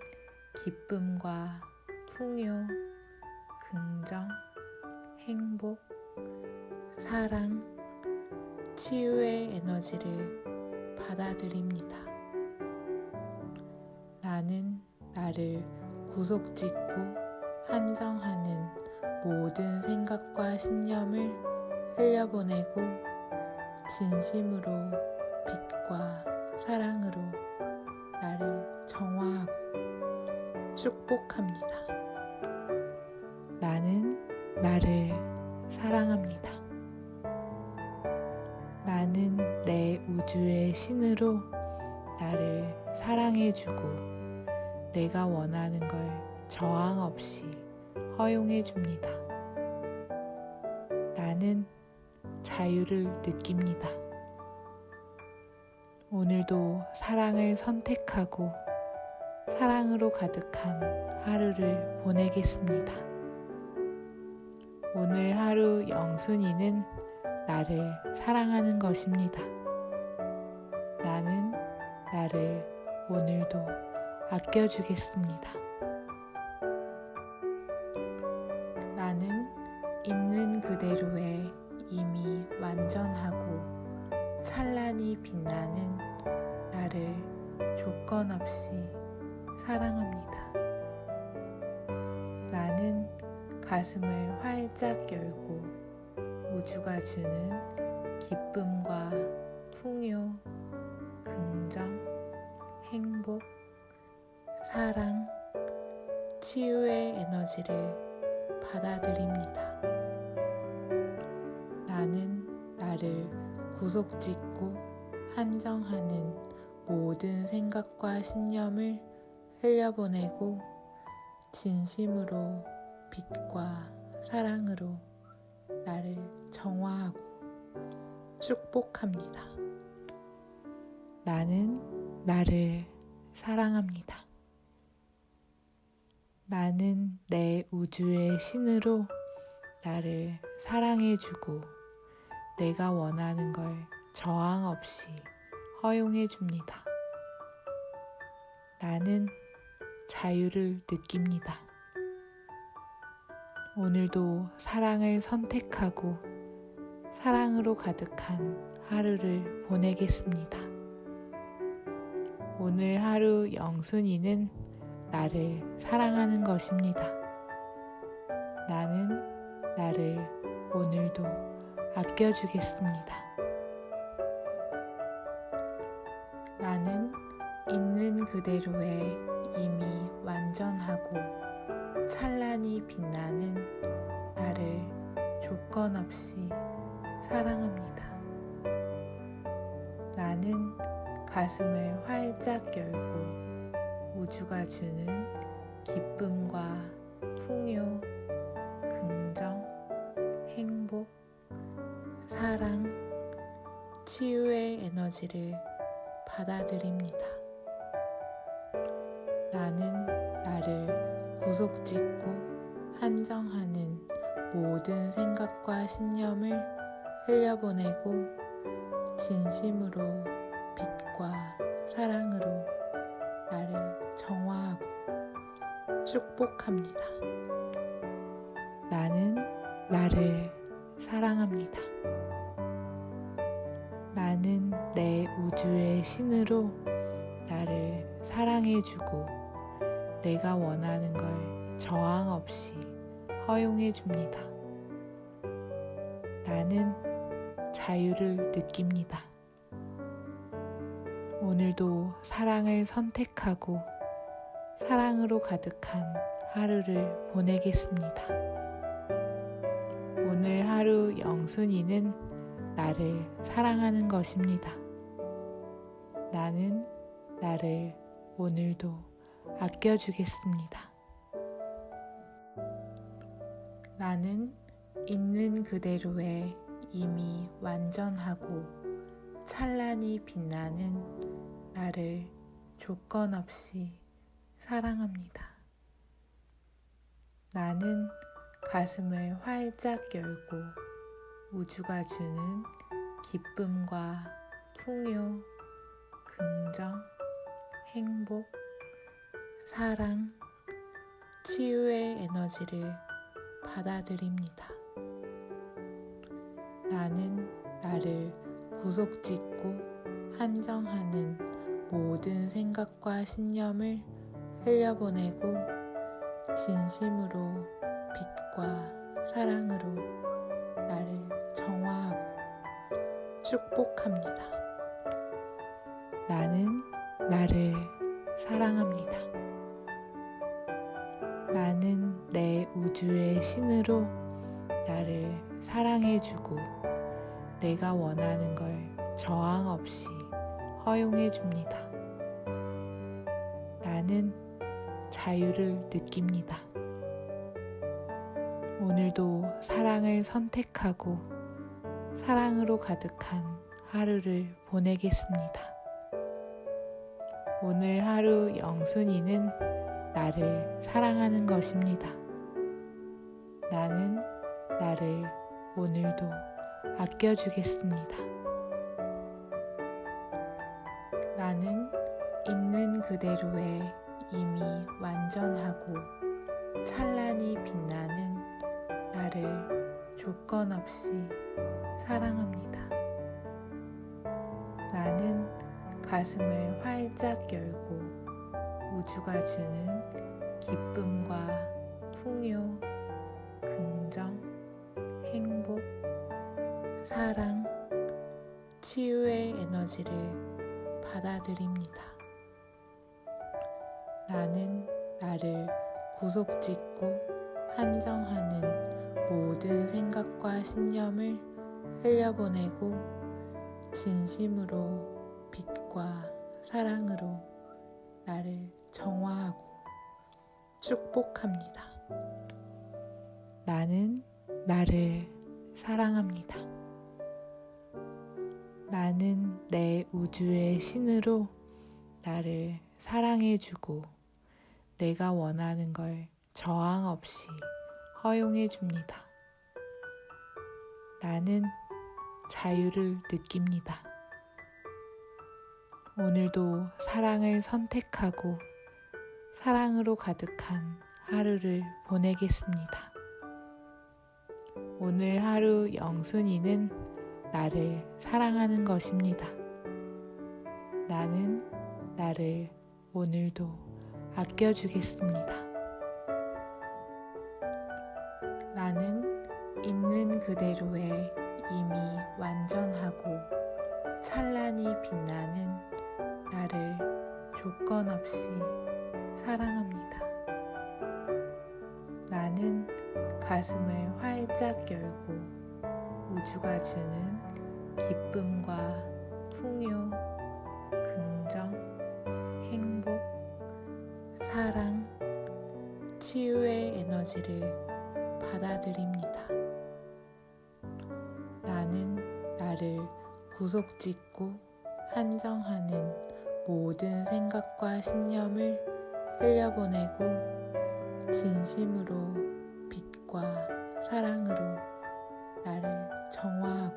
Speaker 1: 기쁨과 풍요, 긍정, 행복, 사랑, 치유의 에너지를 받아들입니다. 나는 나를 구속짓고 한정하는 모든 생각과 신념을 흘려보내고 진심으로 빛과 사랑으로 나를 정화하고 축복합니다. 나는 나를 사랑합니다. 나는 내 우주의 신으로 나를 사랑해주고 내가 원하는 걸 저항 없이 허용해줍니다. 나는 자유를 느낍니다. 오늘도 사랑을 선택하고 사랑으로 가득한 하루를 보내겠습니다. 오늘 하루 영순이는 나를 사랑하는 것입니다. 나는 나를 오늘도 아껴주겠습니다. 나는 있는 그대로에 이미 완전하고 찬란히 빛나는 나를 조건 없이 사랑합니다. 나는 가슴을 활짝 열고 우주가 주는 기쁨과 풍요, 긍정, 행복, 사랑, 치유의 에너지를 받아들입니다. 나는 나를 구속짓고 한정하는 모든 생각과 신념을 흘려보내고 진심으로 빛과 사랑으로 나를 정화하고 축복합니다. 나는 나를 사랑합니다. 나는 내 우주의 신으로 나를 사랑해주고 내가 원하는 걸 저항 없이 허용해줍니다. 나는 자유를 느낍니다. 오늘도 사랑을 선택하고 사랑으로 가득한 하루를 보내겠습니다. 오늘 하루 영순이는 나를 사랑하는 것입니다. 나는 나를 오늘도 아껴주겠습니다. 나는 있는 그대로에 이미 완전하고 찬란히 빛나는 나를 조건 없이 사랑합니다. 나는 가슴을 활짝 열고 우주가 주는 기쁨과 풍요, 긍정, 행복, 사랑, 치유의 에너지를 받아들입니다. 나는 나를 구속짓고 한정하는 모든 생각과 신념을 흘려보내고 진심으로 빛과 사랑으로 나를 정화하고 축복합니다. 나는 나를 사랑합니다. 나는 내 우주의 신으로 나를 사랑해주고 내가 원하는 걸 저항 없이 허용해줍니다. 나는 자유를 느낍니다. 오늘도 사랑을 선택하고 사랑으로 가득한 하루를 보내겠습니다. 오늘 하루 영순이는 나를 사랑하는 것입니다. 나는 나를 오늘도 아껴주겠습니다. 나는 있는 그대로에 이미 완전하고 찬란히 빛나는 나를 조건 없이 사랑합니다. 나는 가슴을 활짝 열고 우주가 주는 기쁨과 풍요, 긍정, 행복, 사랑, 치유의 에너지를 받아들입니다. 나는 나를 구속짓고 한정하는 모든 생각과 신념을 흘려보내고 진심으로 빛과 사랑으로 나를 정화하고 축복합니다. 나는 나를 사랑합니다. 나는 내 우주의 신으로 나를 사랑해주고 내가 원하는 걸 저항 없이 허용해줍니다. 나는 자유를 느낍니다. 오늘도 사랑을 선택하고 사랑으로 가득한 하루를 보내겠습니다. 오늘 하루 영순이는 나를 사랑하는 것입니다. 나는 나를 오늘도 아껴주겠습니다. 나는 있는 그대로에 이미 완전하고 찬란히 빛나는 나를 조건 없이 사랑합니다. 나는 가슴을 활짝 열고 우주가 주는 기쁨과 풍요, 긍정, 행복, 사랑, 치유의 에너지를 받아들입니다. 나는 나를 구속짓고 한정하는 모든 생각과 신념을 흘려보내고 진심으로 빛과 사랑으로 나를 정화하고 축복합니다. 나는 나를 사랑합니다. 나는 내 우주의 신으로 나를 사랑해주고 내가 원하는 걸 저항 없이 허용해줍니다. 나는 자유를 느낍니다. 오늘도 사랑을 선택하고 사랑으로 가득한 하루를 보내겠습니다. 오늘 하루 영순이는 나를 사랑하는 것입니다. 나는 나를 오늘도 아껴주겠습니다. 나는 있는 그대로에 이미 완전하고 찬란히 빛나는 나를 조건 없이 사랑합니다. 나는 가슴을 활짝 열고 우주가 주는 기쁨과 풍요, 긍정, 행복, 사랑, 치유의 에너지를 받아들입니다. 나는 나를 구속짓고 한정하는 모든 생각과 신념을 흘려보내고 진심으로 빛과 사랑으로 나를 정화하고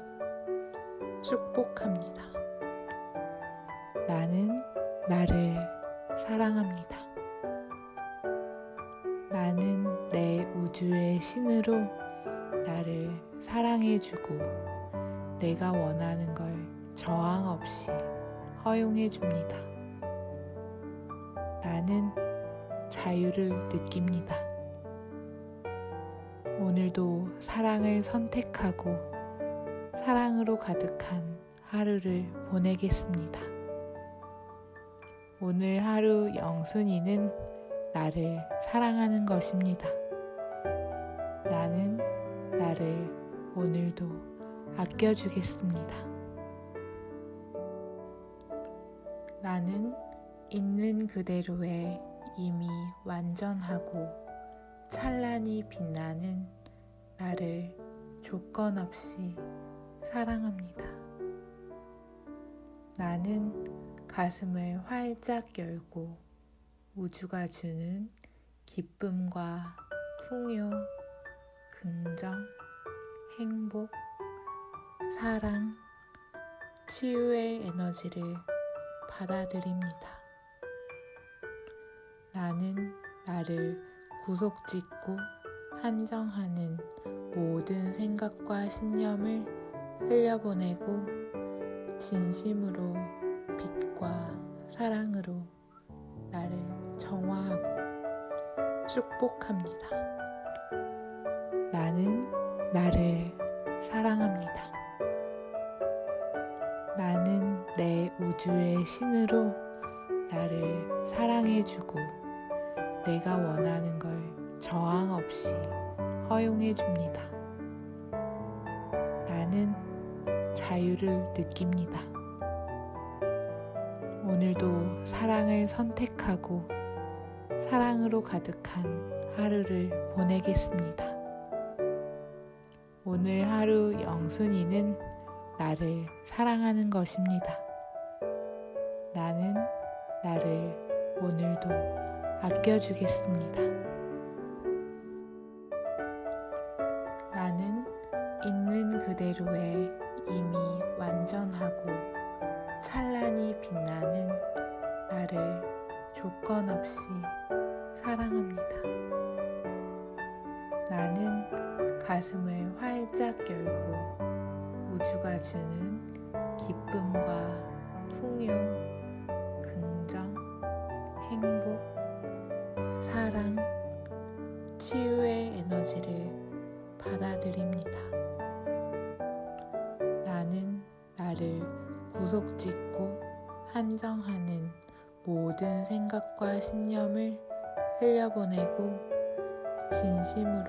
Speaker 1: 축복합니다. 나는 나를 사랑합니다. 나는 내 우주의 신으로 나를 사랑해주고 내가 원하는 걸 저항 없이 허용해줍니다. 나는 자유를 느낍니다. 오늘도 사랑을 선택하고 사랑으로 가득한 하루를 보내겠습니다. 오늘 하루 영순이는 나를 사랑하는 것입니다. 나는 나를 오늘도 아껴주겠습니다. 나는 있는 그대로에 이미 완전하고 찬란히 빛나는 나를 조건 없이 사랑합니다. 나는 가슴을 활짝 열고 우주가 주는 기쁨과 풍요, 긍정, 행복, 사랑, 치유의 에너지를 받아들입니다. 나는 나를 구속짓고 한정하는 모든 생각과 신념을 흘려보내고 진심으로 빛과 사랑으로 나를 정화하고 축복합니다. 나는 나를 사랑합니다. 나는 내 우주의 신으로 나를 사랑해주고 내가 원하는 걸 저항 없이 허용해줍니다. 나는 자유를 느낍니다. 오늘도 사랑을 선택하고 사랑으로 가득한 하루를 보내겠습니다. 오늘 하루 영순이는 나를 사랑하는 것입니다. 나는 나를 오늘도 아껴주겠습니다. 나는 있는 그대로에 이미 완전하고 찬란히 빛나는 나를 조건 없이 사랑합니다. 나는 가슴을 활짝 열고 우주가 주는 기쁨과 풍요, 긍정, 행복, 사랑, 치유의 에너지를 받아들입니다. 나는 나를 구속짓고 한정하는 모든 생각과 신념을 흘려보내고 진심으로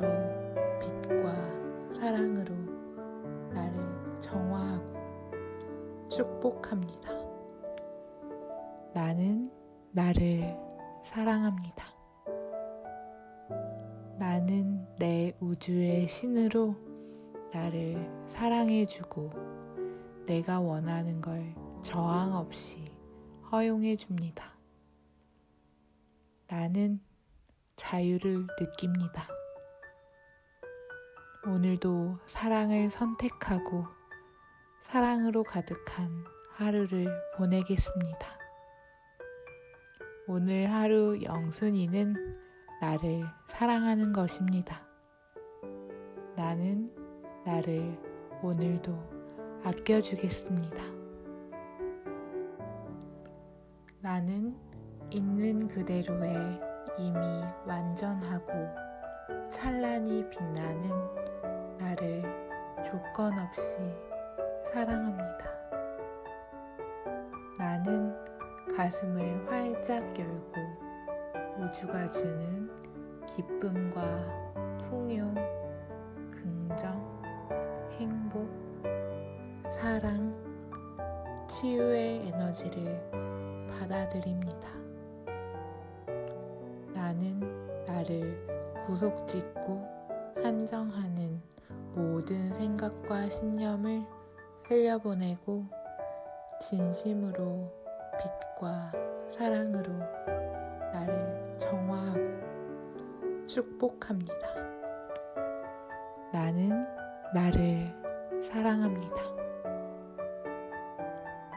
Speaker 1: 빛과 사랑으로 나를 정화하고 축복합니다. 나는 나를 사랑합니다. 나는 내 우주의 신으로 나를 사랑해주고 내가 원하는 걸 저항 없이 허용해줍니다. 나는 자유를 느낍니다. 오늘도 사랑을 선택하고 사랑으로 가득한 하루를 보내겠습니다. 오늘 하루 영순이는 나를 사랑하는 것입니다. 나는 나를 오늘도 아껴주겠습니다. 나는 있는 그대로에 이미 완전하고 찬란히 빛나는 나를 조건 없이 사랑합니다. 나는 가슴을 활짝 열고 우주가 주는 기쁨과 풍요, 긍정, 행복, 사랑, 치유의 에너지를 받아들입니다. 나는 나를 구속짓고 한정하는 모든 생각과 신념을 흘려보내고 진심으로 빛과 사랑으로 나를 정화하고 축복합니다. 나는 나를 사랑합니다.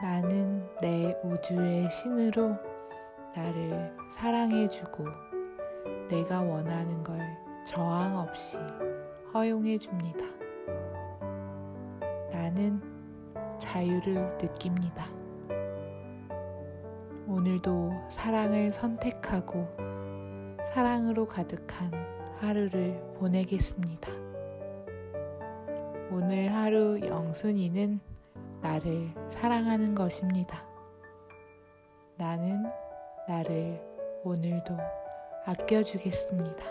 Speaker 1: 나는 내 우주의 신으로 나를 사랑해주고 내가 원하는 걸 저항 없이 허용해줍니다. 나는 자유를 느낍니다. 오늘도 사랑을 선택하고 사랑으로 가득한 하루를 보내겠습니다. 오늘 하루 영순이는 나를 사랑하는 것입니다. 나는 나를 오늘도 아껴주겠습니다.